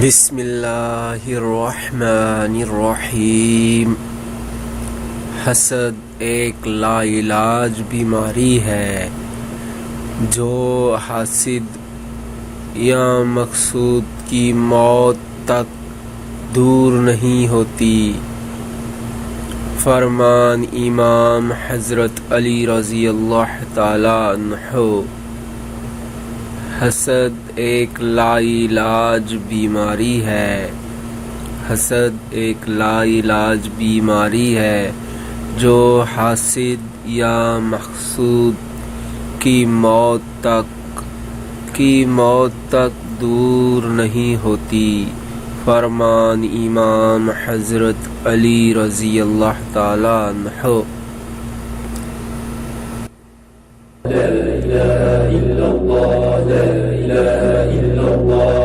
بسم اللہ الرحمن الرحیم۔ حسد ایک لا علاج بیماری ہے جو حاسد یا مقصود کی موت تک دور نہیں ہوتی۔ فرمان امام حضرت علی رضی اللہ تعالی عنہ۔ حسد ایک لا علاج بیماری ہے۔ حسد ایک لا علاج بیماری ہے جو حاسد یا مقصود کی موت تک دور نہیں ہوتی۔ فرمان امام حضرت علی رضی اللہ تعالی عنہ۔ لا إله إلا الله لا إله إلا الله